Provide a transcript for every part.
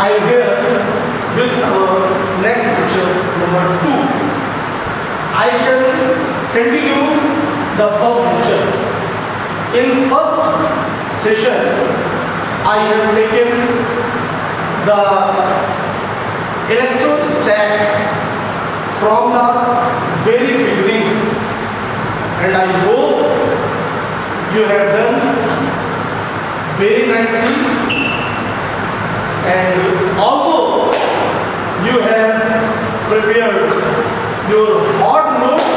I am here with our next lecture number 2. I shall continue the first lecture. In first session, I have taken the electrostats from the very beginning, and I hope you have done very nicely, and also you have prepared your hot notes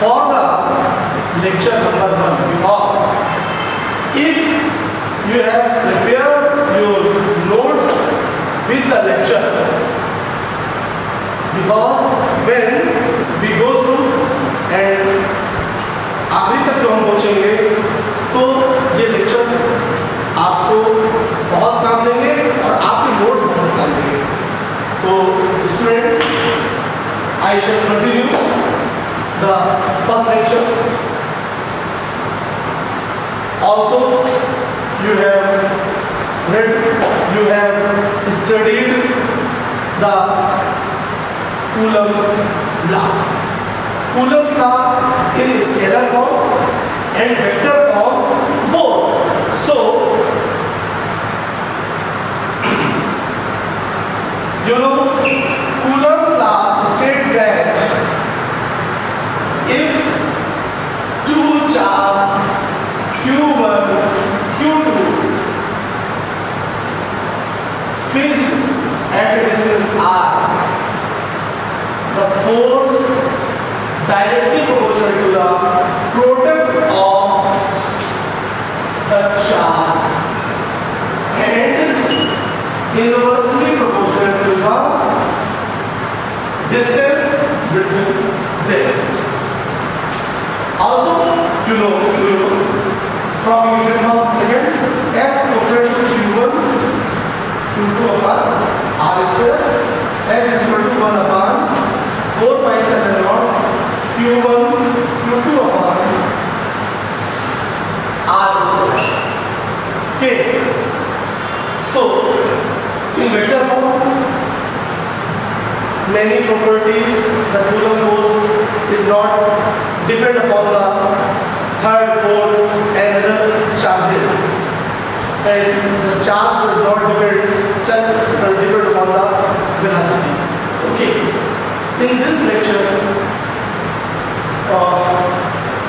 for the lecture number 1, because if you have prepared your notes with the lecture, because when we go through and आखिरी तक जो हम पहुँचेंगे तो ये lecture आपको बहुत काम देंगे और आपके नोट्स बहुत काम देंगे. तो students, I shall continue the first lecture. Also you have read, you have studied the Coulomb's law. Coulomb's law in scalar form and vector form both. So, you know, Coulomb's law states that if two charges Q1, Q2 fixed at a distance r, the force directly proportional to the product of the charge and inversely proportional to the distance between them. Also, you know from equation first second, F proportional to Q1 Q2 upon R square, F is equal to 1 upon 4 pi epsilon naught Q1 Q2 upon R square. Okay. So, in vector form, many properties, the Coulomb force is not depend upon the third, fourth and other charges, and the charge does not depend upon the velocity. Okay. In this lecture,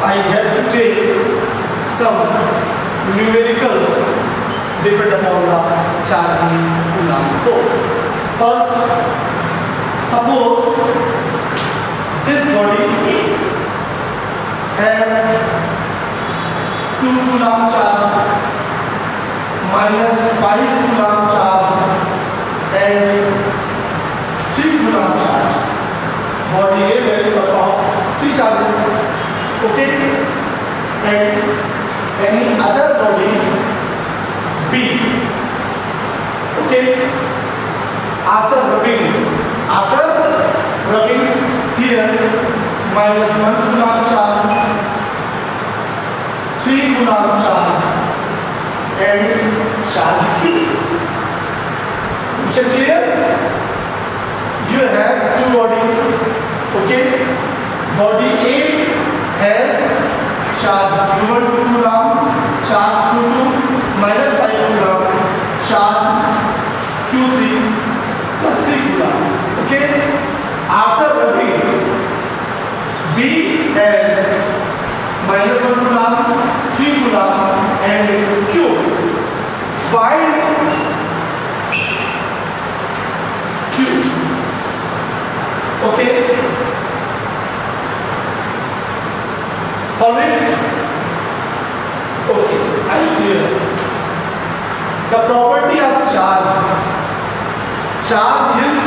I have to take some numericals depend upon the charging Coulomb force. First, suppose this body have 2 Coulomb charge minus 5 Coulomb charge and 3 Coulomb charge. Body A will cut off 3 charges. Okay, and any other body B. Okay, after rubbing here, minus 1 Coulomb charge, 3 Coulomb charge and charge Q. Which is clear? You have two bodies. Okay, body A has charge Q1 2 Coulomb, charge Q2 minus 5 Coulomb, charge Q3 plus 3 Coulomb. Okay, after rubbing, B has minus 1 Coulomb, 3 Coulomb and Q. Find Q. Okay, solve it. Okay, I clear. The property of charge is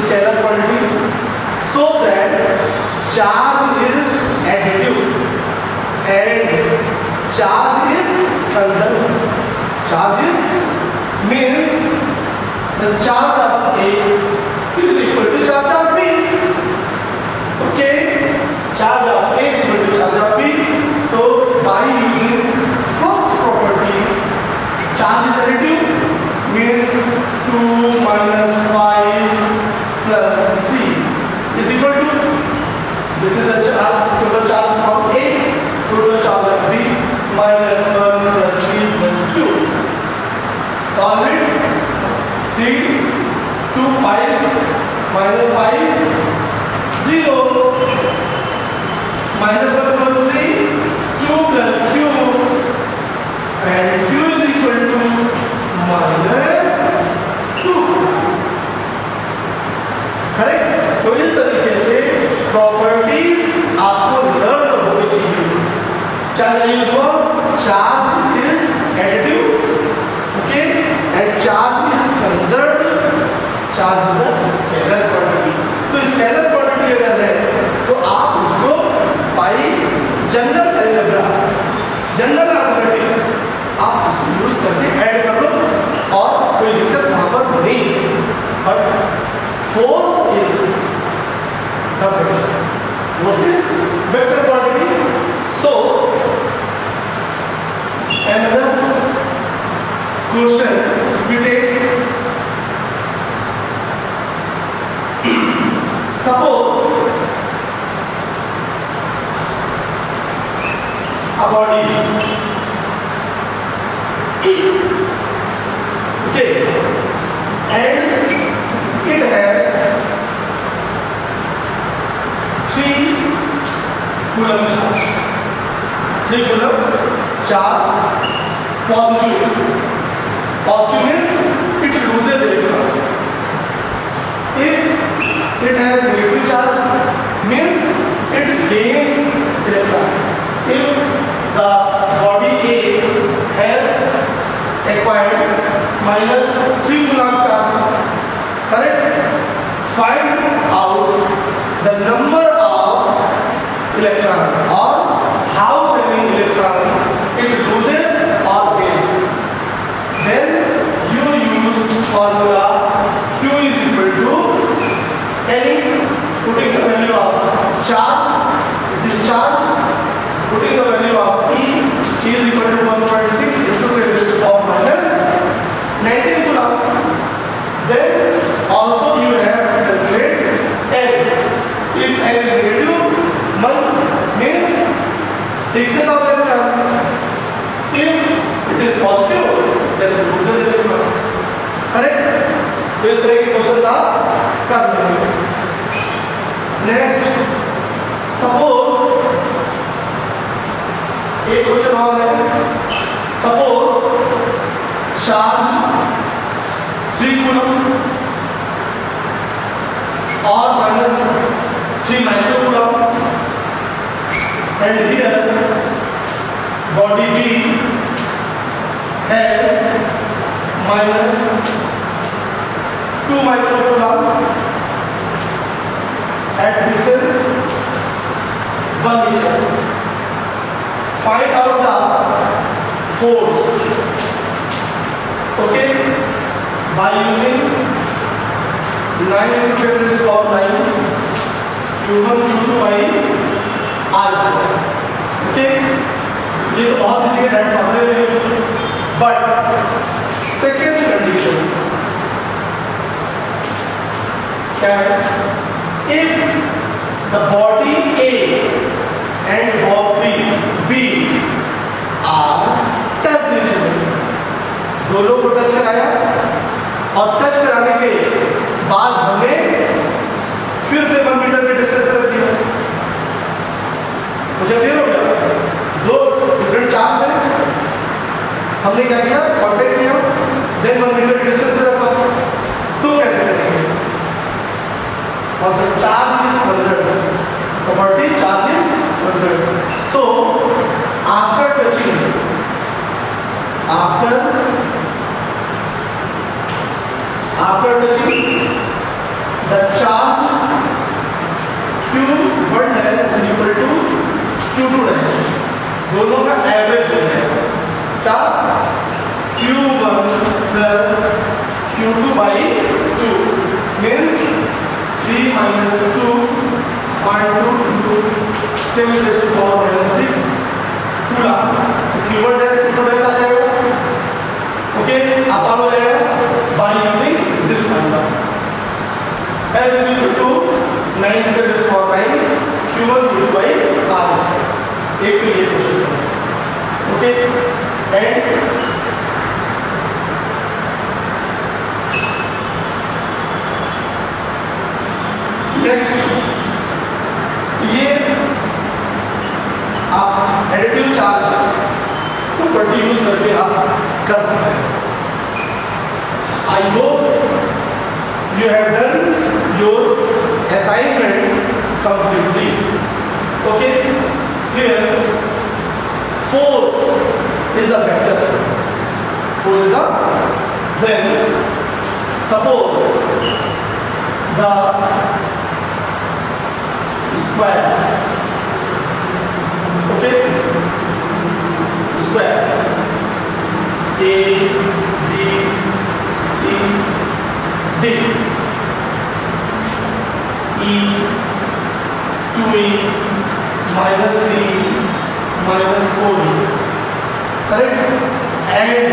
scalar quantity, so that charge is additive and charge is conservative. Charge is means the charge of A is equal to charge of B. Okay, charge of A is equal to charge of B. So by using first property, charge is additive 5 minus 5 0 minus 1 plus 3 2 plus q and q is equal to minus 2। Correct. तो इस तरीके से properties आपको learn होनी चाहिए। क्या use हुआ? Charge is additive, okay, and charge is conserved, charge is a scalar quantity. तो स्केलर क्वांटिटी अगर है तो आप उसको bye general algebra, general arithmetics आप उसको यूज करके ऐड कर लो और कोई दिक्कत वहां पर नहीं है। But force is the vector, force is vector quantity. So another question we take, suppose a body, okay, and it has 3 coulomb charge, 3 coulomb charge, positive means it loses electron. If it has negative charge means it gains electron. If the body A has acquired minus 3 coulomb charge, correct? Find out the number of electrons or how many electrons it loses or gains. Then you use formula Q is equal to any, putting the value of charge, discharge, putting the value of E is equal to 1.6 into 10 to the power minus 19 coulomb. Then also you have to calculate N. If N is negative, 1 means excess of electron. If it is positive, then it loses electrons. Correct? तो इस तरह के questions आप कर लेंगे। Next, suppose एक question और है। सपोज चार्ज 3 कूलम और minus 3 micro coulomb, and here body B has minus 2 microcoulomb at distance 1 meter. Find out the force, okay, by using 9 into 10 to the power 9 Q1 Q2 by R square, okay। ये तो बहुत इसी के direct फॉर्मूले में, but second condition क्या है? If the body A and body B are touch each other, दोनों को टच कराया और टच कराने के बाद हमने फिर से 1 मीटर के डिस्टेंस पर रख दिया। मुझे क्लियर हो गया? दो डिफरेंट चार्ज हैं, हमने क्या किया? कांटेक्ट किया, देन 1 मीटर की डिस्टेंस पे रखा। तो कैसे करेंगे? और charge is conserved, property charge is conserved. So after touching, after touching the charge Q1 dash is equal to Q2 dash, दोनों का एवरेज हो जाएगा। क्या? Q1 plus Q2 by 2 means 3 minus 2 0.2 into 10 to the power minus 6 coulomb. Q1 dash Q2 dash आ जाएगा, okay, आसान हो जाएगा by using this formula। F is equal to 9 into 10 to the power 9 Q1 Q2 by R square। एक तो ये question है, okay. And next ये आप एडिटिव चार्ज प्रॉपर्टी यूज करके आप कर सकते हैं। I hope you have done your assignment completely. Okay, here force is a vector. Force is a, then suppose the square, okay, square A B C D E 2E minus 3 minus 4E, correct? And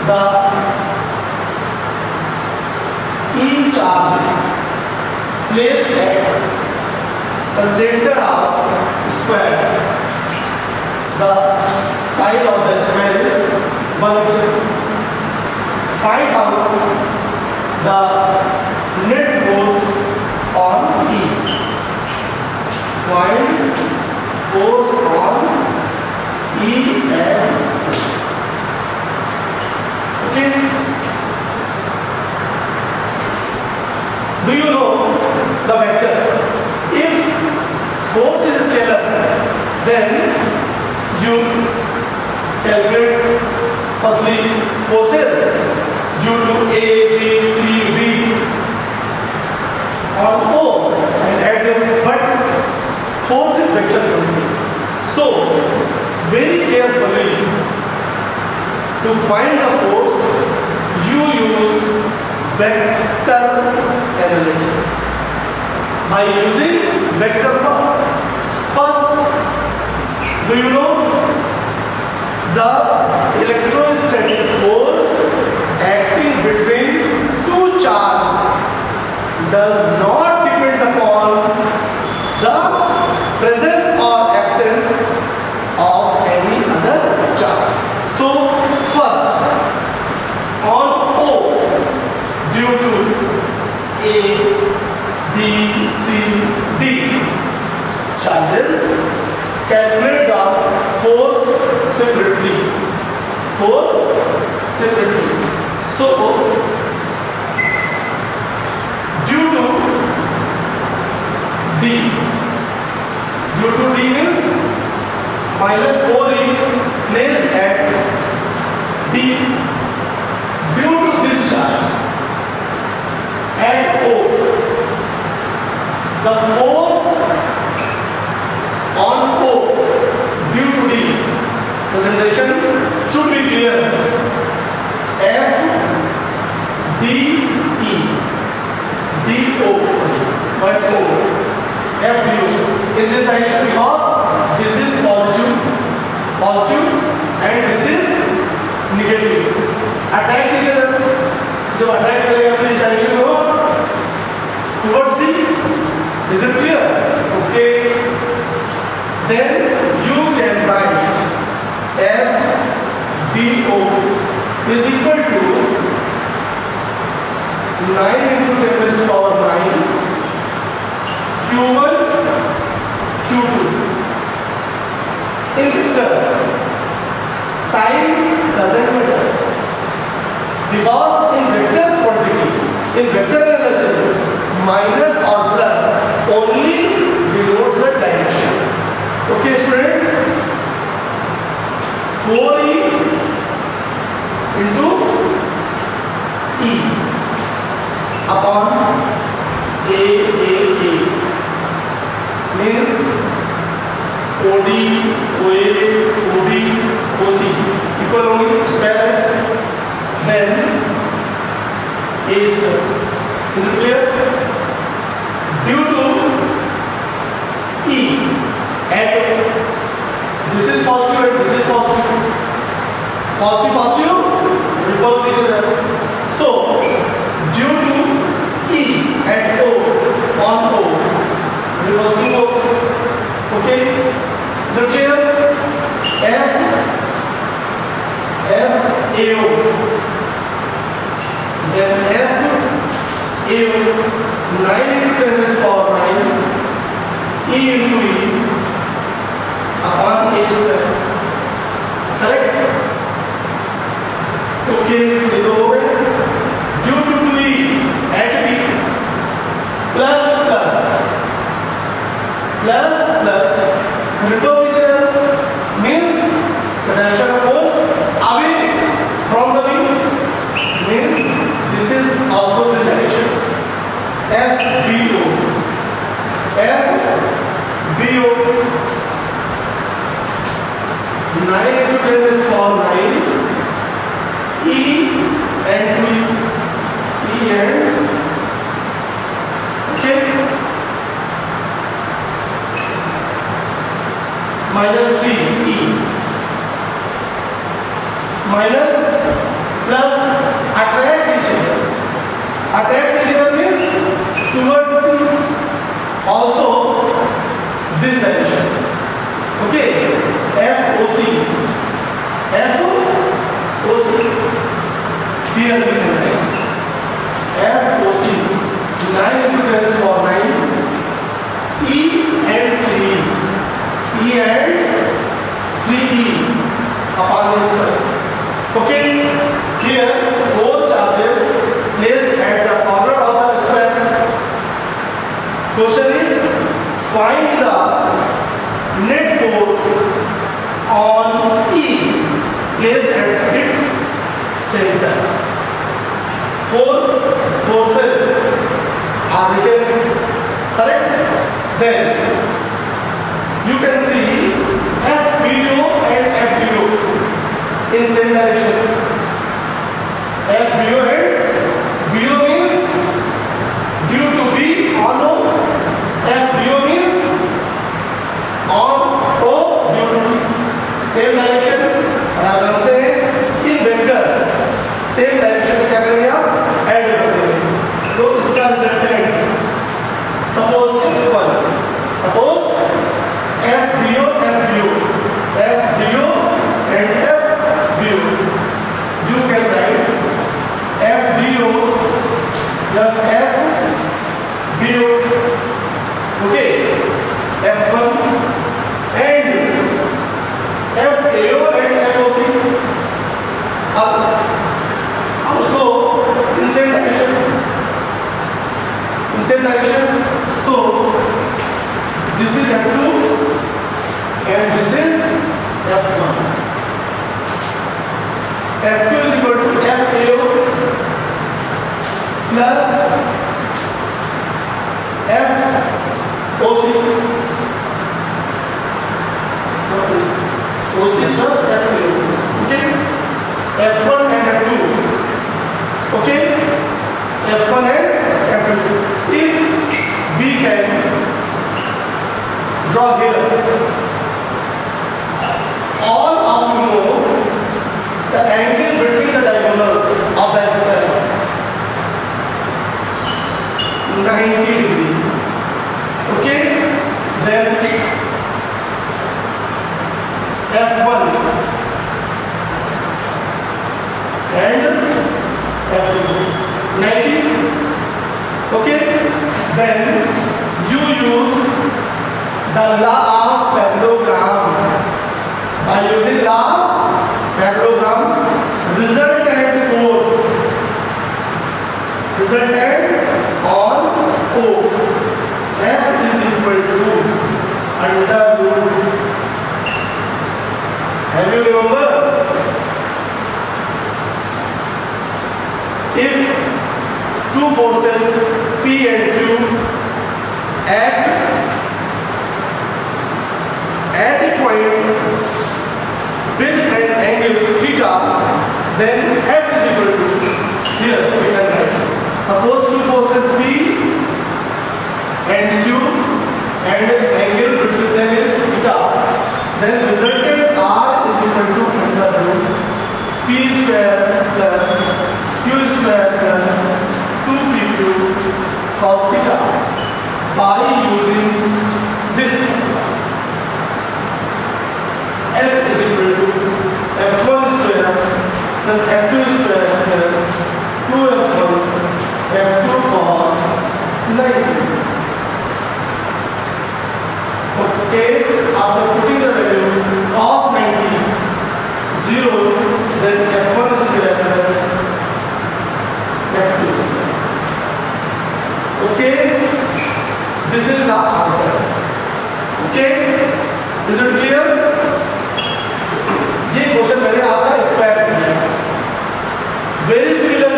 the E charge placed at the center of square, the side of the square is 1 meter. Find out the net force on E. Find force on E and okay. Do you know the vector? If force is scalar, then you calculate firstly forces due to A, B, C, D on O and add them, but force is vector quantity. So very carefully to find the force you use vector analysis by using vector law. First, do you know the electrostatic force acting between two charges does not depend upon the presence or absence of any other charge. So first, on O, due to A, B, C, D charges, calculate the force separately. Force separately. So due to D, due to D means minus 4E placed at D, due to this charge at O, the force on O due to D, presentation should be clear. F D E D O, sorry, but O, F D O in this direction, because this is positive and this is negative. Attract each other. जब attract करेगा तो इस direction में होगा towards D. Is it clear? Okay. Then you can write F D O is equal to 9 into 10 raised to power 9 Q1 Q2. In vector, sign doesn't matter, because in vector quantity, in vector analysis, minus or plus only denotes the direction. Okay students, 4E into E upon A means OD, OA, OB, OC equal only square, then A square. Is it clear? Due to E at this is positive and this is positive, positive repulse each other. So due to E and O on O, repulsive force. Okay, is it clear? F AO, then F 9 into 10 raised to power 9 E into E upon A square. Correct? Okay, ये तो हो गए. Due to 2E at B plus repulse each other means the direction of force away from the wing means this is also this direction. FBO 9 into 10 raised to power 9 E and 2E and okay minus 3E minus plus attract each other means towards also this direction. Okay, FOC here we can write FOC 9 into 10 raised to power 9 E and 3E upon the square. Okay, here 4 charges placed at the corner of the square. Question is find the net force on E placed at its center. 4 forces are written. Correct? Then you can see FBO and FDO in same direction. FBO and BO means due to B on O. FBO means on O due to D. Same direction. और आप जानते हैं इन vector same direction में क्या करेंगे आप add कर देंगे. तो इसका resultant suppose F1 suppose FBO and FBO. You can write FBO plus FBO. Okay, F1 and FAO and FOC. Also in same direction. So this is F2 and this is F1. F2 is equal to FAO plus FOC. OC plus FAO. Okay? F1 and F2. Okay? F1 and F2. If we can draw here, all of you know the angle between the diagonals of the square 90 degree. Okay, then F1 and F2 90. Okay, then you use the law of parallelogram. By using law of parallelogram, resultant force on O F is equal to under root. Have you remember? If two forces P and Q act at a point with an angle theta, then F is equal to, here we can write, suppose two forces P and Q and angle between them is theta, then resultant R is equal to under root P square plus Q square plus 2PQ cos theta by using this. F is equal to F1 square plus F2 square plus 2F1 F2 cos Okay, this is the answer. Okay, is it clear? ये question मैंने आपका square किया. Very similar.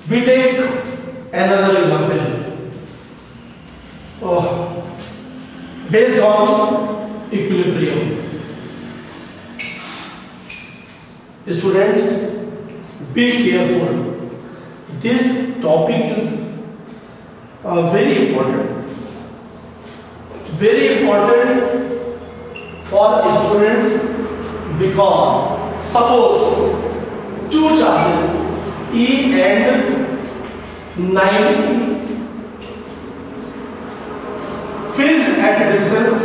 We take another example. Based on equilibrium. Students, be careful. This topic is very important for students, because suppose two charges E and 90 fixed at distance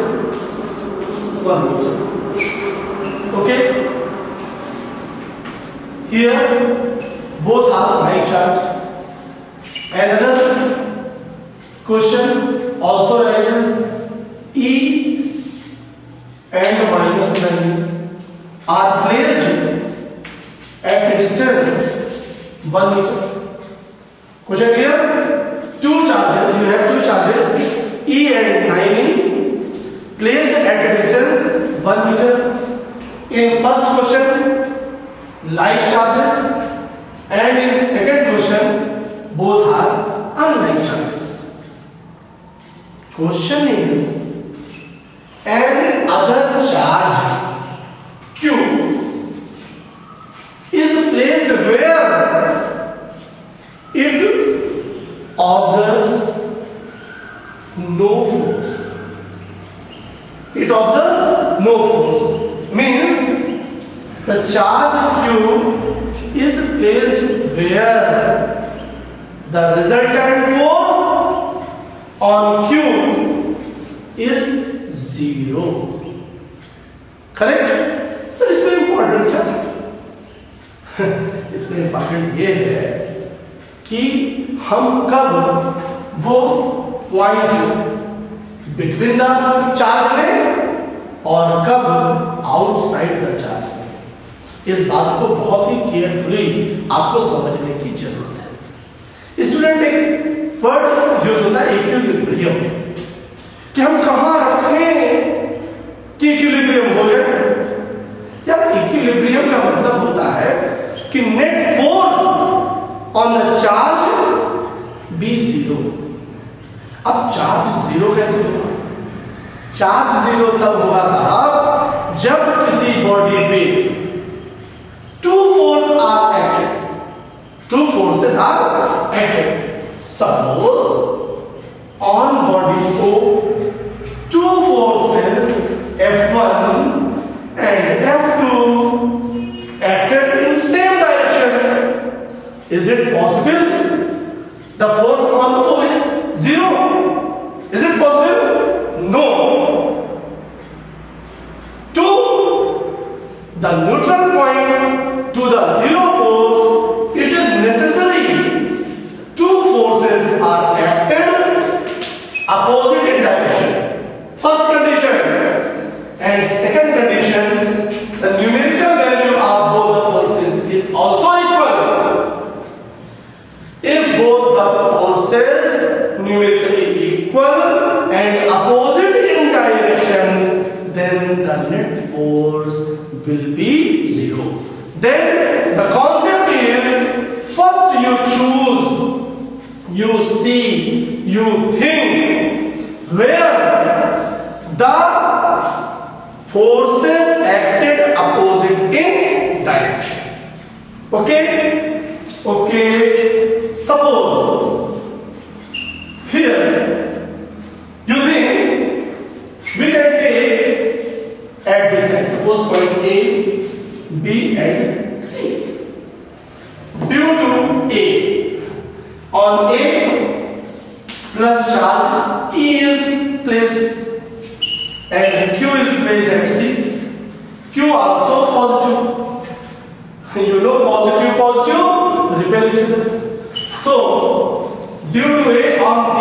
1 meter. Okay, here both are like charge. Another question also arises. E and minus 9 are placed at a distance 1 meter. Question clear? Two charges, you have two charges E and 9 placed at a distance 1 meter. In first question, like charges, and in second question, both are unlike charges. Question is, an other charge Q is placed where it observes no force. It observes no force. Means the charge Q is placed where the resultant force on Q is 0. Correct? Sir इसमें important क्या था? इसमें important ये है कि हम कब वो पॉइंट बिटवीन द चार्ज लें और कब आउटसाइड द चार्ज लें. इस बात को बहुत ही केयरफुली आपको समझने की जरूरत है. स्टूडेंट, एक वर्ड यूज होता है इक्विलिब्रियम, कि हम कहां रखें कि इक्विलिब्रियम हो जाए. यार इक्विलिब्रियम का मतलब होता है कि net force on the charge be 0. अब चार्ज 0 कैसे होगा? चार्ज 0 तब होगा साहब जब किसी बॉडी पे two forces are active. Two forces are active. Suppose on body O two forces F1 and F2 acted in same direction. Is it possible the force on O is 0? Is it possible? No. To the neutral point, to the 0 force, it is necessary two forces are acted opposite in direction. First condition. And second condition, the numerical value of both the forces is also equal. If both the forces numerically equal and opposite in direction, then the net force will be 0. Then the concept is, first you choose, you see, you think where the forces acted opposite in direction. Okay? Okay. Suppose here you think we can take at this side, suppose point A, B and C. Due to A, on A plus charge E is placed and Q is placed at C. Q also positive. You know positive repel each other. So due to A on C,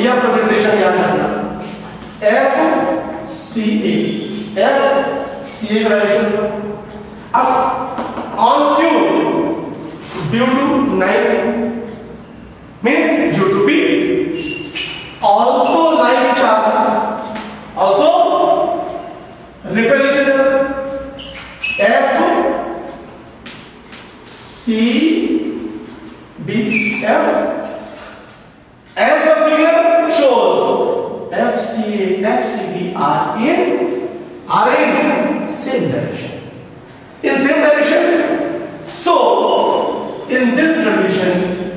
यह presentation याद रखना. FCA का direction. अब on Q due to 9 means due to B are in same direction. In same direction. So in this condition,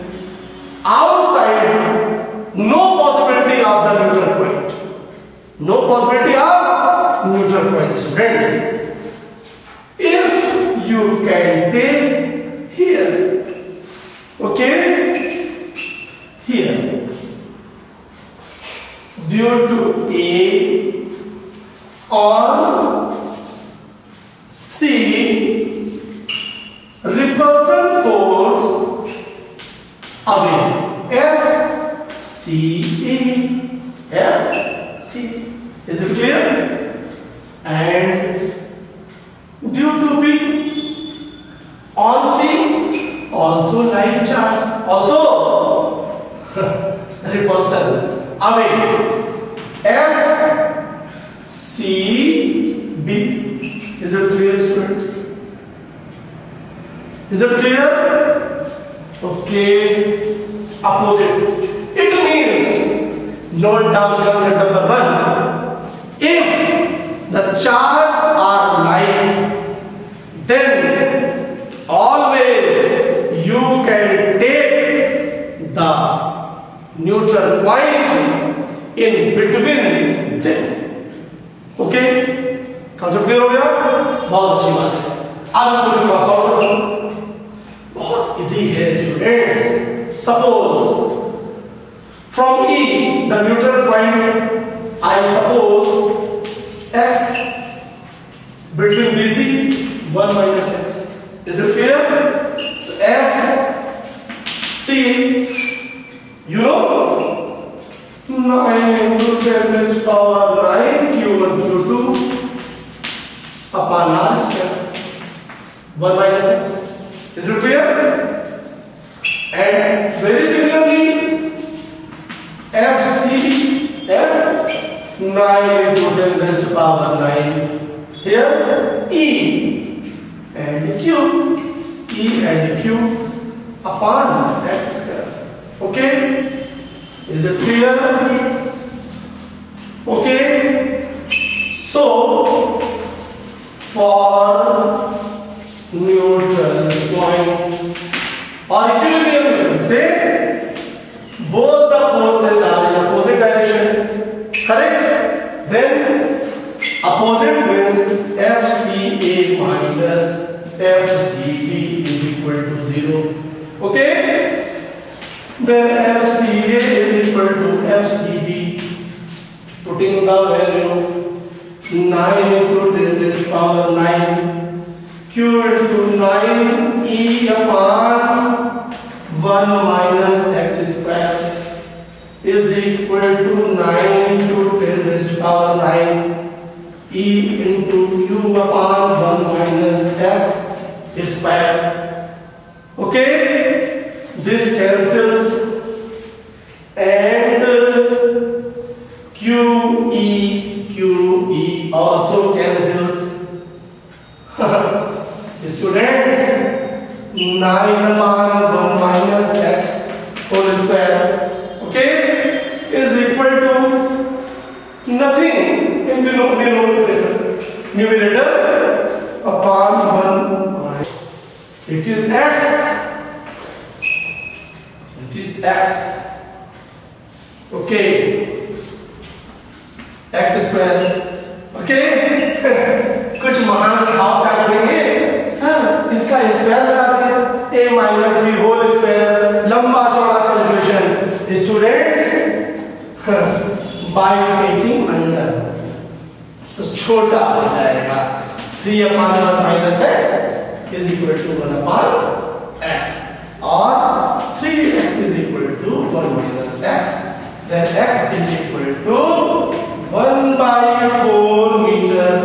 outside no possibility of the neutral point. No possibility of neutral point, students. If you can take here, okay, here, due to A or C, repulsion force away, F C A, F C. Is it clear? And due to B on C, also like charge, also repulsion away, F C B. Is it clear, students? Is it clear? Okay. Opposite. It means, note down concept number 1. If the charges are like, then always you can take the neutral point in between them. Okay? concept clear हो गया? बहुत अच्छी बात है. अब इस question को आप सॉल्व कर सकते. बहुत इजी है students. Suppose from E the neutral point I suppose x between BC 1 minus x. Is it clear? F C, you know, 9 into 10 raised to power 9 Q1 Q2 upon R square 1 minus x. Is it clear? And very similarly FCD, F 9 into 10 raised to power 9. Here E and Q, E and Q upon x square. Okay? Is it clear? Okay? So for neutral point or equilibrium, you can say both the forces are in opposite direction. Correct? Then opposite means FCA minus FCB is equal to 0. Okay? Then FCA is equal to FCB. Putting the value 9 into 10 raised to power 9 Q into 9 E upon 1 minus x square is equal to 9 into 10 raised to power 9 E into Q upon 1 minus x square. Okay? This cancels and QE also cancels. Students, 9 upon 1 minus x whole square, okay, is equal to nothing in numerator upon 1. It is x. It is x. Okay. X square. Okay. कुछ महान भाव क्या करेंगे sir, इसका square लगा दें, a minus B whole square, लंबा चौड़ा calculation. Students by taking under तो छोटा हो जाएगा. 3 upon 1 minus x is equal to 1 upon x और 3x is equal to 1 minus x. Then x is equal to 1 by 4 meter.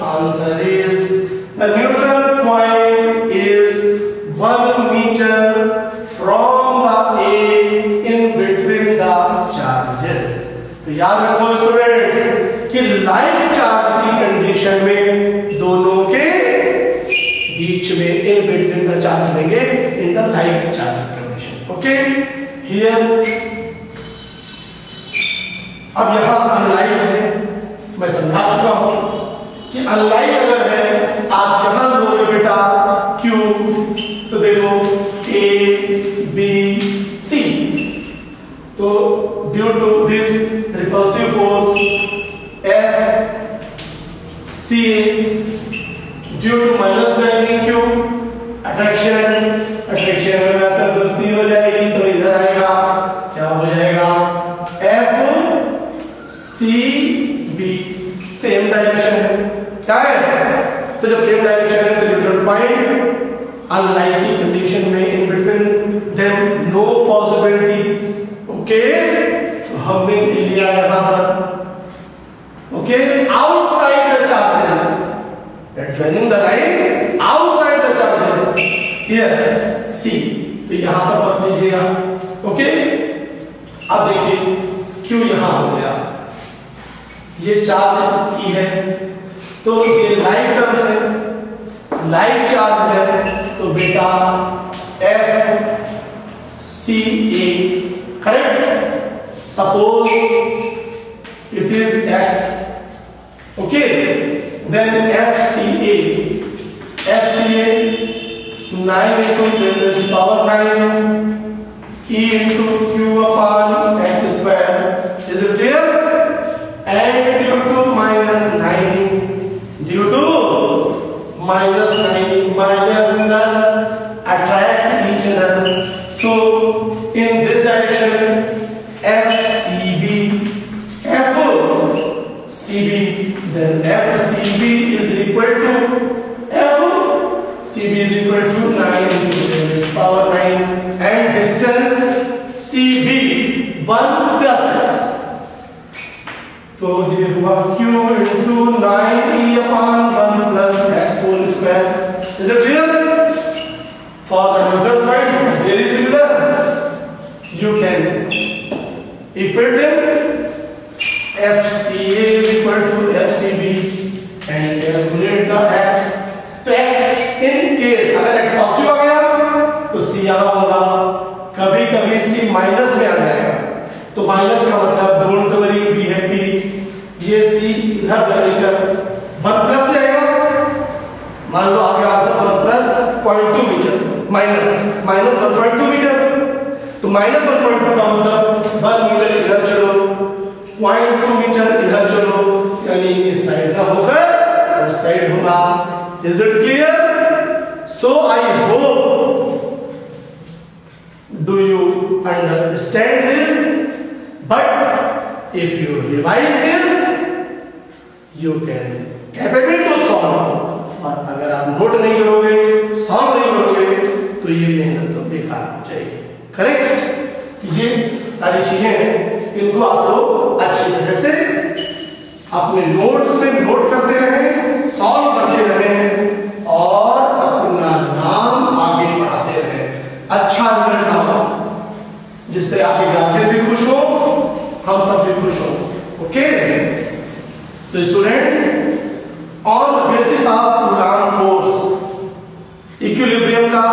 Answer is the neutral point is 1 meter from the A in between the charges. तो याद रखो students कि like charge की condition में दोनों के बीच में in between का चार्ज लेंगे in the like charges condition. Okay here अब यहां अनलाइक है, मैं समझा अनलाइक अगर है आप यहां लोगे बेटा Q, तो देखो A B C, तो due to this repulsive force F C due to minus magnetic Q attraction में बेहतर दोस्ती हो जाएगी, तो इधर आएगा क्या हो जाएगा F C B, same direction है क्या है, तो जब सेम डायरेक्शन है तो न्यूट्रल पॉइंट अनलाइकी कंडीशन में in between them no possibilities. Okay, तो हमने लिया यहां पर okay outside the charges, joining the line outside the charges here C, तो यहां पर मत लीजिएगा। ओके, अब देखिए Q यहां हो गया, ये चार्ज E है, तो ये लाइक टर्म्स है, लाइक चार्ज है, तो बेटा F C A correct. Suppose it is X, okay, then FCA 9 into 10 raised to power 9 E into Q upon X square, is it clear? And due to minus 9 minus plus attract each other, so in this direction FCB, then FCB is equal to 9 into 10 raised to power 9 and distance CB 1 plus x, तो ये हुआ Q into 9E upon 1 plus x whole square, is it clear? For the neutral point very similar, you can equate them, FCA is equal to FCB and calculate the x, तो x in case अगर x positive आ गया तो C यहां होगा, कभी कभी C minus में आ जाएगा, तो माइनस का मतलब डोंट वरी बी हैप्पी, ये C इधर बढ़कर 1 प्लस से आएगा, मान लो आपका answer 1 plus 0.2 metre minus 1.2 metre, तो माइनस 1.2 का मतलब 1 मीटर इधर चलो, 0.2 मीटर इधर चलो, यानी इस साइड का होकर उस साइड होगा। Is it clear? So I hope do you understand this? But if you revise this, you can capable to solve. और अगर आप नोट नहीं करोगे, सॉल्व नहीं करोगे, तो ये मेहनत तो बेकार हो जाएगी। करेक्ट? ये सारी चीजें इनको आप लोग अच्छी तरह से अपने नोट्स में नोट करते रहें, सॉल्व करते रहें और अपना नाम आगे बढ़ाते रहें, अच्छा रिजल्ट आओ, जिससे आपके गार्जियन भी खुश हो, हम सब भी खुश हो। ओके, तो students, on the basis of coulomb force, equilibrium का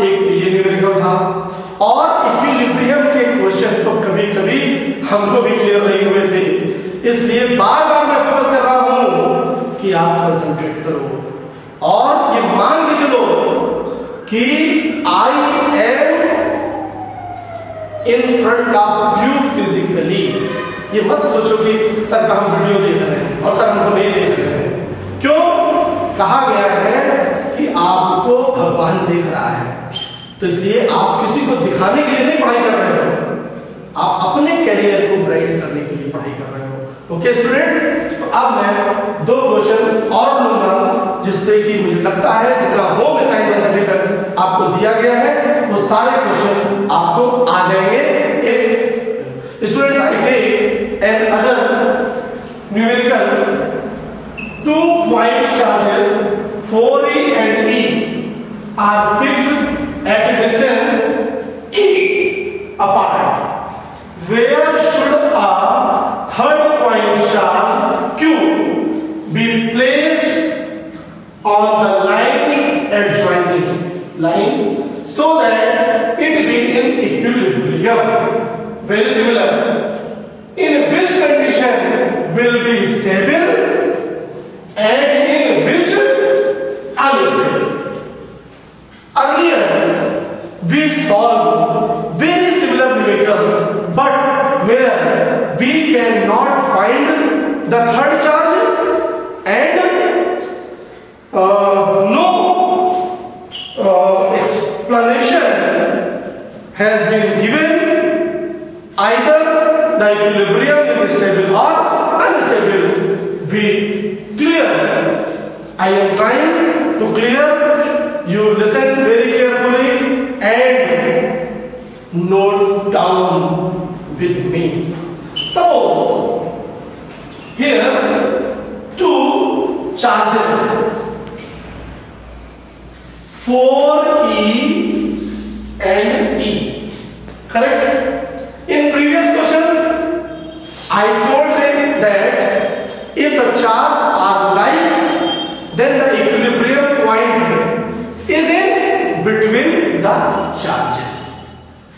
एक ये न्यूमेरिकल था, और इक्विलिब्रियम के क्वेश्चन तो कभी कभी हमको भी क्लियर नहीं हुए थे, इसलिए बार बार मैं फोकस कर रहा हूं कि आप कंसंट्रेट करो और ये मान के चलो कि I am in front of you physically. ये मत सोचो कि सर का हम वीडियो देख रहे हैं और सर हमको नहीं देख रहे हैं। क्यों? कहा गया है कि आपको भगवान देख रहा है, तो इसलिए आप किसी को दिखाने के लिए नहीं पढ़ाई कर रहे हो, आप अपने कैरियर को ब्राइट करने के लिए पढ़ाई कर रहे हो। ओके स्टूडेंट्स, तो अब मैं 2 क्वेश्चन और लूंगा, जिससे कि मुझे लगता है जितना होम असाइनमेंट अभी तक आपको दिया गया है वो सारे क्वेश्चन आपको आ जाएंगे। Students, I take another numerical 2 point charges 4E and E are fixed at a distance E apart. Where should a third point charge Q be placed on the line adjoining line so that it be in equilibrium? Very similar. In which condition will be stable and in vehicles, but where we cannot find the third charge and no explanation has been given, either the equilibrium is stable or unstable. We clear. I am trying to clear. You listen very carefully and note down with me. Suppose here two charges 4E and E. Correct? In previous questions I told them that if the charges are like, then the equilibrium point is in between the charges.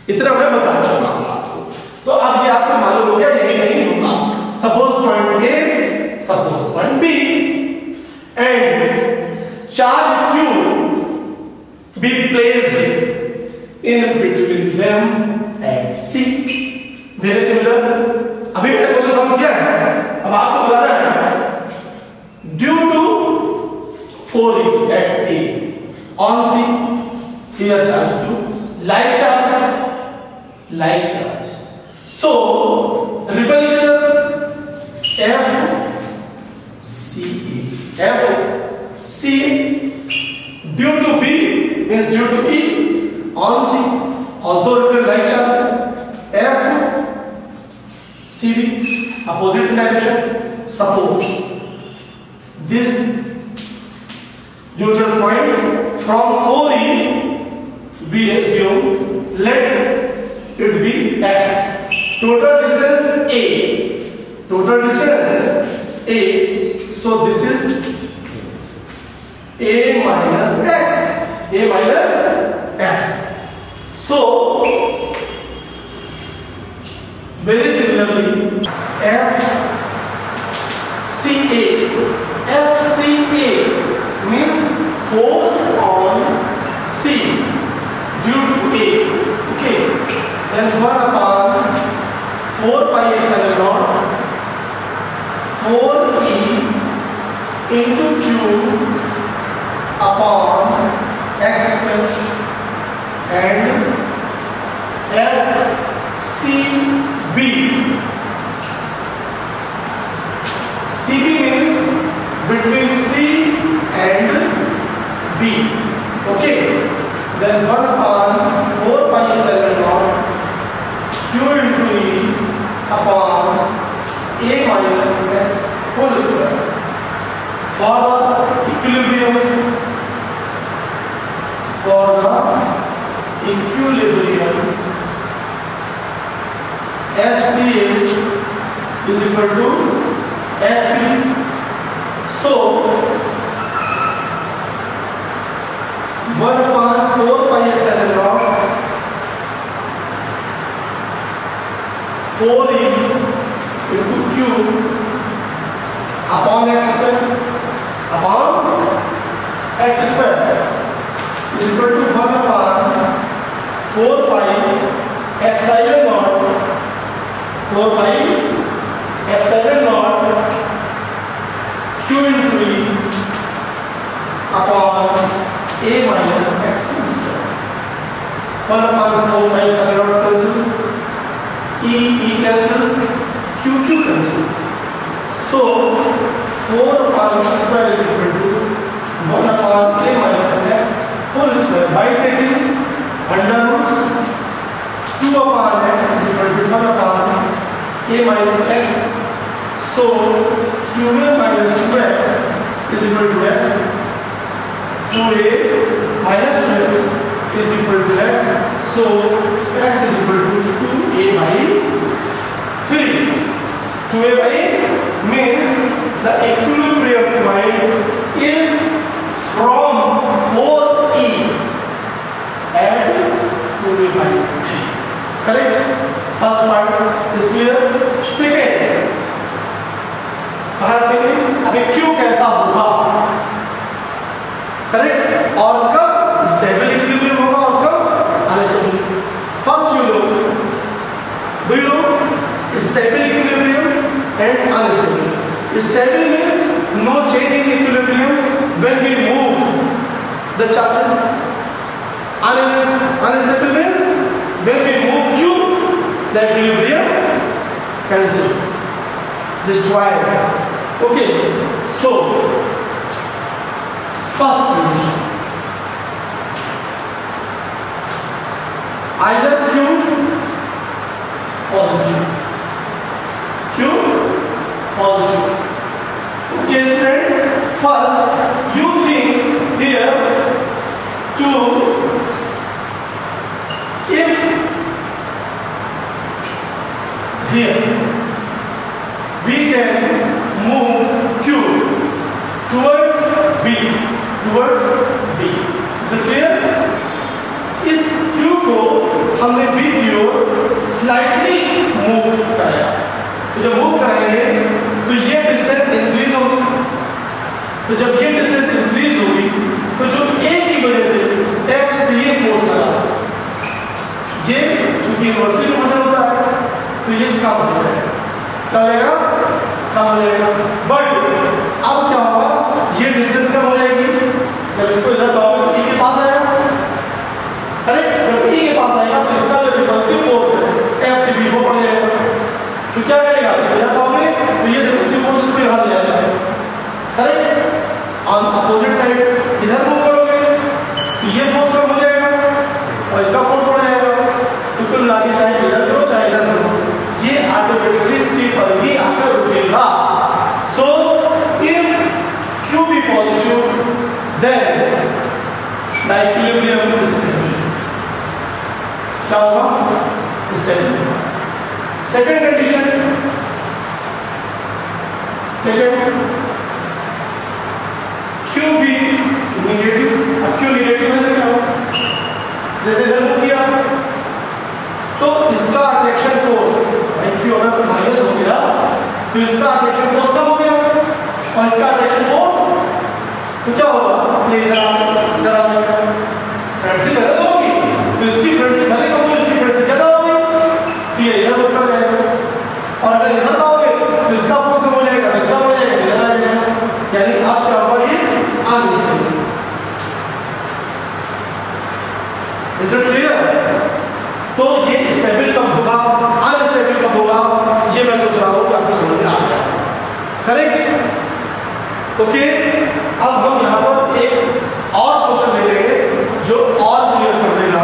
इतना मैं बता चुका हूं आपको, तो अब ये आपको मालूम हो गया यही नहीं होगा. Suppose point A, suppose point B, and charge Q be placed in between them at C. Very similar. अभी मैंने क्वेश्चन सॉल्व किया है, अब आपको बताना है due to 4E at A on C, here charge Q, like charge. So repulsion FC due to B means due to E on C, also repel like charge FCB, opposite direction. Suppose this neutral point from 4E, we assume, let it be X. Total distance A. So this is A minus X. So very similarly FCA means force on C due to A. Okay, then 1 upon 4 pi epsilon naught 4E into Q upon X square, and FCB. CB means between C and B. Okay, then 1 upon 4 pi epsilon naught Q into E upon A minus X whole square. For the equilibrium FCA is equal to FCB. So 1 upon 4 pi epsilon naught 4E into Q upon X square is equal to 1 upon 4 pi epsilon naught Q into E upon A minus X square. 1 upon 4 pi epsilon naught cancels, E cancels, Q cancels. So 4 upon X square is equal to 1 upon A minus X whole square. By taking under roots, 2 upon X is equal to 1 upon A minus X. So 2A minus 2X is equal to X. 2A minus 2X is equal to X. So X is equal to 2A by 3. 2A by means the equilibrium point is from 4E at 2A by 3. Correct? First part is clear. Second, कहा देंगे अभी क्यों कैसा होगा, correct, और कब stable equilibrium होगा और कब unstable. First you low stable equilibrium and unstable. Stable means no change in equilibrium when we move the charges. Unstable means when we move Q, the equilibrium cancels, destroyed. Okay, so first condition, either Q positive, Q positive. Okay students, first you think here to, if here we can move Q towards B, is it clear? इस Q को हमने B की ओर slightly move कराया, तो जब move कराएंगे तो ये डिस्टेंस इंक्रीज होगी, तो जब ये डिस्टेंस इंक्रीज होगी तो जो A की वजह से FCA फोर्स लगा, ये चूंकि इनवर्सली मोशन होता है तो ये कम हो जाएगा, क्या हो जाएगा? कम हो जाएगा। बट अब क्या होगा, ये डिस्टेंस कम हो जाएगी, जब इसको इधर लाओगे तो E के पास आएगा, करेक्ट? जब E के पास आएगा तो इसका जो रिपल्सिव फोर्स है FCB वो बढ़ जाएगा, तो क्या करेगा, जब इधर लाओगे तो ये रिपल्सिव फोर्स इसको यहाँ ले जाएगा, करेक्ट? ऑन अपोजिट साइड इधर मूव करोगे तो ये फोर्स कम हो जाएगा और इसका फोर्स बढ़ जाएगा, तो कुल मिला के चाहे इधर करो चाहे इधर करो, ये ऑटोमेटिकली C पर ही आकर रुकेगा। So if Q be positive, then the equilibrium is stable. क्या होगा? Stable. Second condition, Q be negative, अब Q negative है तो क्या होगा? जैसे इधर मूव किया तो इसका अट्रैक्शन फोर्स, भाई Q अगर माइनस हो गया तो इसका अट्रैक्शन फोर्स कम हो गया और इसका अट्रैक्शन फोर्स तो क्या होगा, ये इधर आ जाएगा, फ्रेंडशिप है तो होगी, तो इसकी फ्रेंडशिप भले कम हो, इसकी फ्रेंडशिप ज्यादा होगी, तो ये इधर बढ़ जाएगा, और अगर इधर लाओगे तो इसका फोर्स कम हो जाएगा, तो इसका बढ़ जाएगा, इधर आ जाएगा, यानी अब क्या होगा, ये अनस्टेबल। Is it clear? तो ये स्टेबल कब होगा, अनस्टेबल कब होगा, ये मैं सोच रहा हूं कि आपको समझ में आ गया, करेक्ट? ओके, अब हम यहाँ पर एक और क्वेश्चन ले लेंगे जो और क्लियर कर देगा।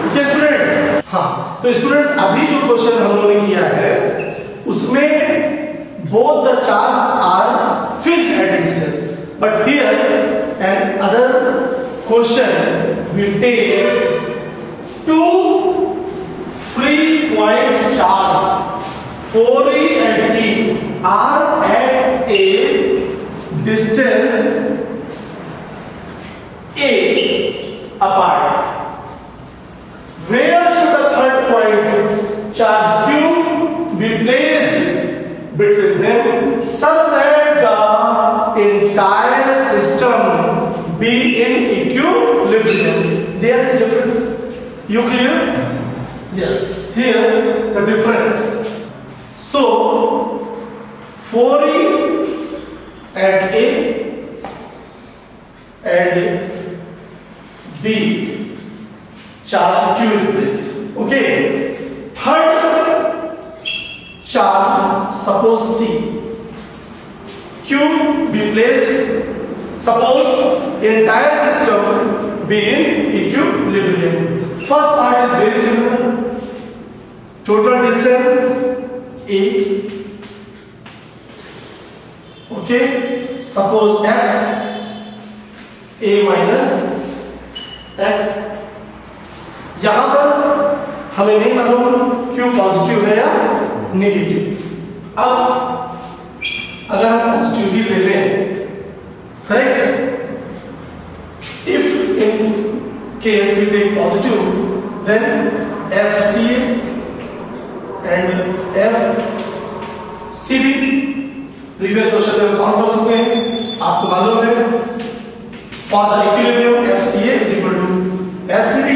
ओके स्टूडेंट्स, हाँ तो स्टूडेंट्स अभी जो क्वेश्चन हम लोगों ने किया है उसमें both the charges are fixed at a distance, but here an other question will take two free point charges 4E and E are at a distance A apart. Where should the third point charge Q be placed between them such that the entire system be in equilibrium? There is difference. You clear? Yes. Here the difference. So 4E at A and B charge Q is placed. Okay. Third charge, suppose C, Q be placed, suppose entire system be in equilibrium. First part is very similar. Total distance A. Okay. Suppose X, A minus X. यहां पर हमें नहीं मालूम Q positive है या negative. अब अगर हम पॉजिटिव ही ले लें, correct, if in case we take positive then FCA and FCB previous question में हम सॉल्व कर चुके हैं, आपको मालूम है for the equilibrium FCA is equal to FCB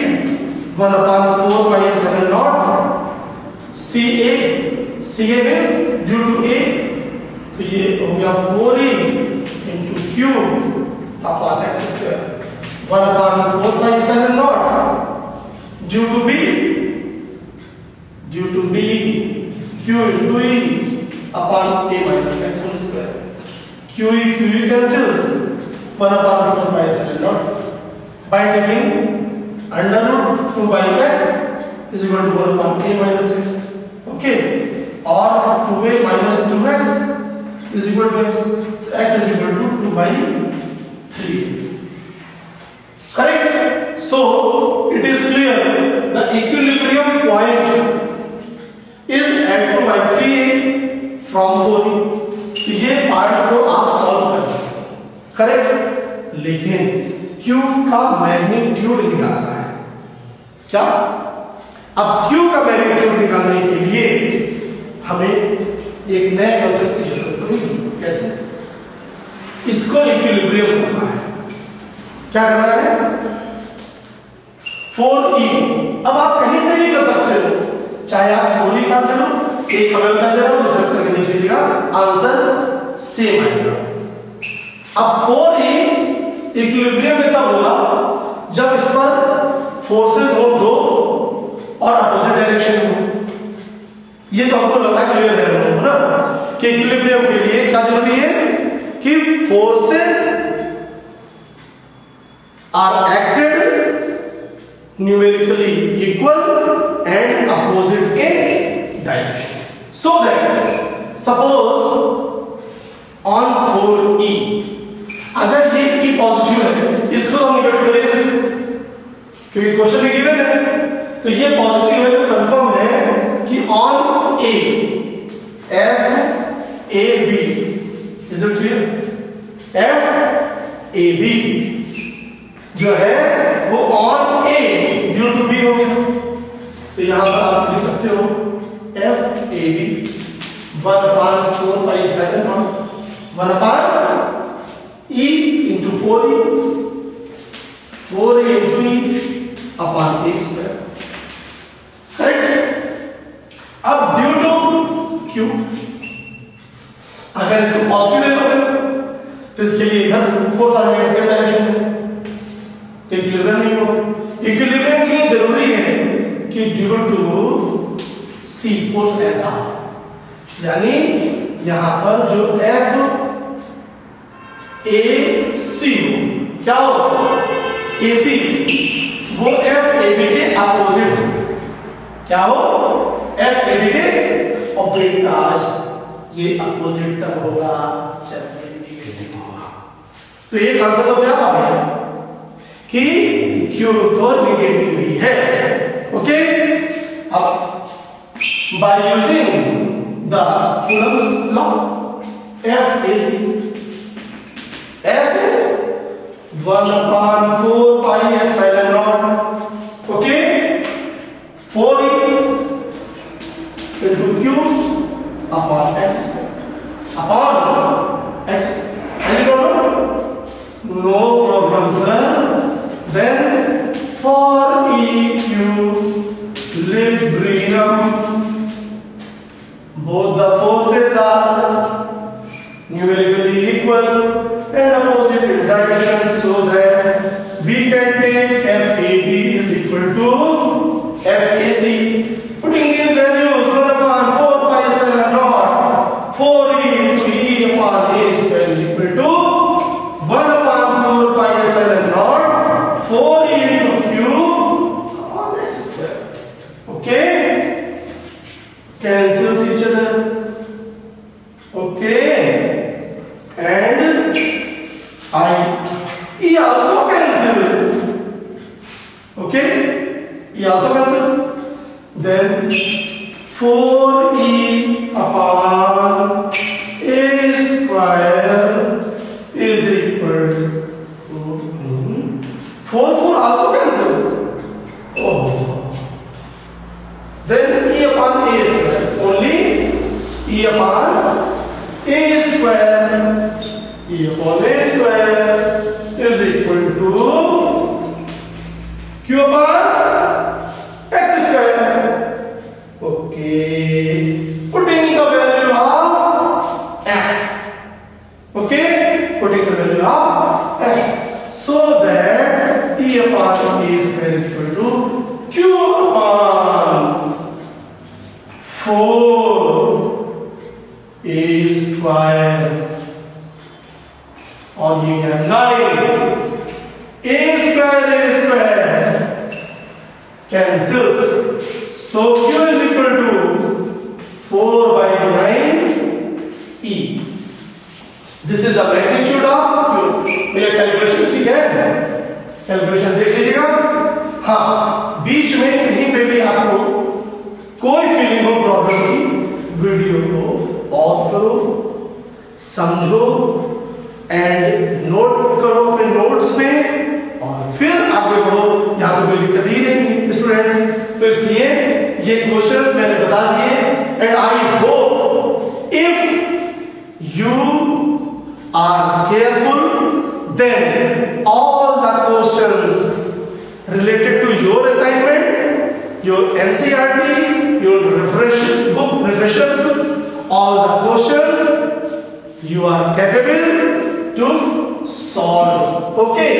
1/4 pi epsilon naught CA CA means due to A, तो ये हो गया 4E into Q upon x square 1/4π0 due to B Q into E upon A minus x whole square. QE cancels 1/4π0 by taking under root 2 by x is equal to 1/a minus x. Okay, or 2a minus 2x is equal to x. X is equal to 2 by 3. Correct? So it is clear the equilibrium point is at 2 by 3a from 4e. तो ये part को आप solve कर चुके, correct. लेकिन Q का magnitude निकालना है। क्या? अब Q का मैग्नीट्यूड निकालने के लिए हमें एक नए कंसेप्ट की जरूरत पड़ेगी। कैसे? इसको इक्विलिब्रियम करना है। क्या करना है? 4e। अब आप कहीं से भी कर सकते हो, चाहे आप 4e कर लो, एक हमें बता दे रहा हूं, दूसरा करके देख लीजिएगा, आंसर सेम आएगा। अब 4e इक्विलिब्रियम में तब होगा जब इस पर फोर्सेस हो दो और अपोजिट डायरेक्शन हो। ये तो हमको लग रहा है क्लियर है ना कि इक्विलिब्रियम के लिए क्या जरूरी है कि forces are acted numerically equal and opposite in direction, so that suppose on 4e अगर ये e पॉजिटिव है, इसको हम निगेटिव करेंगे क्योंकि क्वेश्चन में गिवन है, तो ये पॉजिटिव है तो कंफर्म है कि on a f a b, is it clear? f a b जो है वो on a due to b हो गया, तो यहां पर आप लिख सकते हो f a b 1/4π0 1/e into 4e into e upon a square. Correct? अब ड्यू टू q, अगर इसको पॉजिटिव ले लो तो इसके लिए इधर फोर्स आ जाएगा सेम डायरेक्शन में, तो इक्विलिब्रियम नहीं होगा। इक्विलिब्रियम के लिए जरूरी है कि ड्यू टू c फोर्स ऐसा, यानी यहां पर जो f a c हो, क्या हो? ac वो f a b के अपोजिट, क्या हो? f a b के ऑपोजिट का ये अपोजिट तब होगा जब ये नेगेटिव होगा। तो ये कंसेप्ट तो क्या आ गया कि q तो नेगेटिव ही है। ओके, अब by using the Coulomb's law, FAC, F 1/4π0, okay, 4e into q upon x square upon x square. Any problem? No problem, sir. Then for equilibrium, both the forces are numerically equal and opposite in direction, so that we can take FAB is equal to FAC. Putting these values 1/4π0 4e into e upon a square is equal to 1/4π0 4e into q upon x square. Okay, cancels each other. Okay, and e also cancels. Okay, e also cancels. Then 4e upon a square is equal to 4 also cancels. Oh, then e upon a square, only e upon a square, e upon a square is equal to q upon x square. Okay, putting 4 a square और ये क्या 9 a स्क्वायर cancels so q is equal to 4 by 9 e this is the magnitude of q। ये calculation ठीक है, calculation देख लीजिएगा। हाँ, बीच में कहीं पे भी आपको कोई फीलिंग हो प्रॉब्लम की, वीडियो को पॉज करो, समझो एंड नोट करो अपने नोट्स में और फिर आगे बढ़ो। यहाँ तो कोई दिक्कत ही नहीं स्टूडेंट्स। तो इसलिए ये क्वेश्चंस मैंने बता दिए and I hope if you are careful then all the questions related to your assignment, your NCERT, your book refreshers, all the questions you are capable to solve. Okay,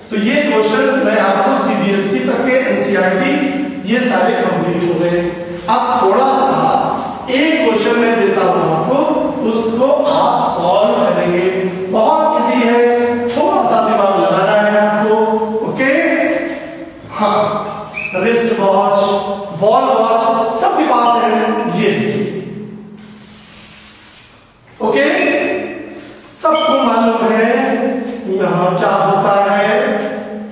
तो ये questions मैं आपको CBSE तक के NCERT ये सारे complete हो गए। अब थोड़ा सा एक क्वेश्चन मैं देता हूं आपको, उसको आप सॉल्व करेंगे। बहुत इजी है, थोड़ा सा दिमाग लगाना है आपको। ओके, हाँ, रिस्ट वॉच, वॉल वॉच सबके पास है ये। ओके, सबको मालूम है यहाँ क्या होता है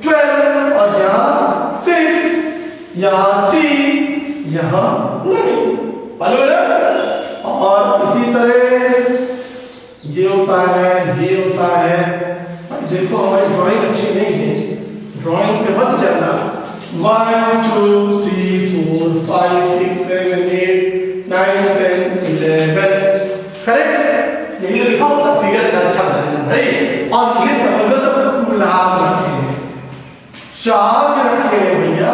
12 और यहाँ 6, यहाँ 3, यहाँ 9 मालूम है ना। और इसी तरह ये होता है, ये होता है। देखो हमारी ड्राइंग अच्छी नहीं है, ड्राइंग पे मत जाना। 1 2 3 4 5 6 7 8 9 10 11 करेक्ट, यही लिखा होता फिगर का अच्छा बनेगा भाई। और ये सब गुलाब रखे हैं, चार्ज रखे हैं भैया,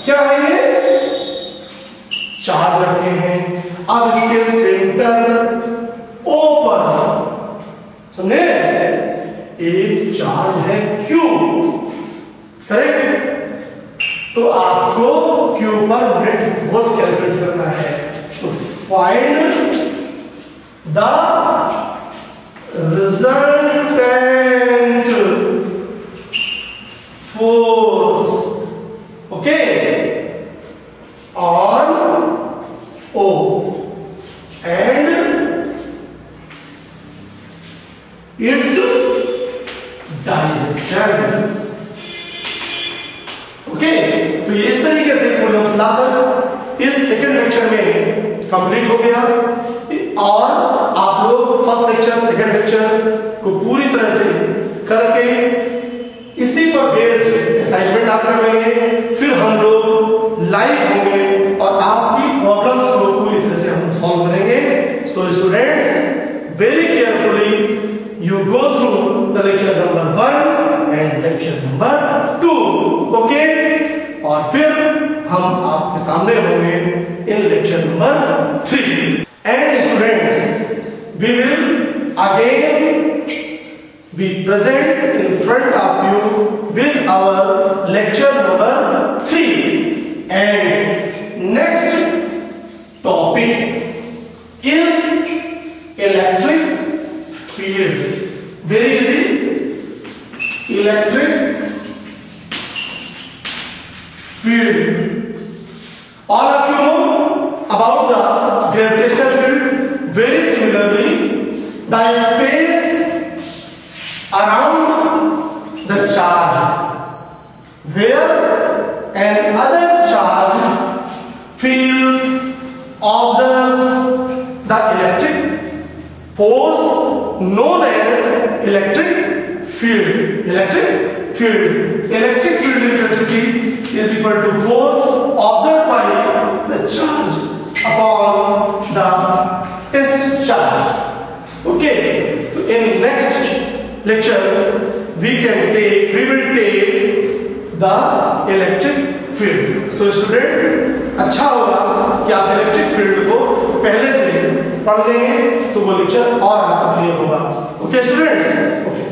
क्या है ये चार्ज रखे हैं। अब इसके सेंटर O पर समझे एक चार्ज है Q, करेक्ट। तो आपको Q पर नेट फोर्स कैलकुलेट करना है। तो find the resultant force, okay, on O and its direction। Okay, तो ये इस तरीके से प्रॉब्लम्स लाकर इस सेकंड लेक्चर में कंप्लीट हो गया। और आप लोग फर्स्ट लेक्चर सेकंड लेक्चर को पूरी तरह से करके इसी पर बेस्ड असाइनमेंट आप कर लेंगे। फिर हम लोग लाइव होंगे और आपकी प्रॉब्लम्स को पूरी तरह से हम सॉल्व करेंगे। So students, very carefully you go through the lecture number 1 and lecture number 2, okay. और फिर हम आपके सामने होंगे in lecture number 3। And students, we will again be present in front of you with our lecture number 3, and next topic is electric field. Very easy, electric field. All of you know about the gravitational field. Very similarly, the space around the charge where another charge feels, observes the electric force known as electric field. Electric field. Electric field intensity is equal to force observed by the charge upon the test charge. Okay. So in next lecture we will take the electric field. So student, अच्छा होगा कि आप electric field को पहले से पढ़ लेंगे तो वो लेक्चर और आपको क्लियर होगा। Okay students, okay.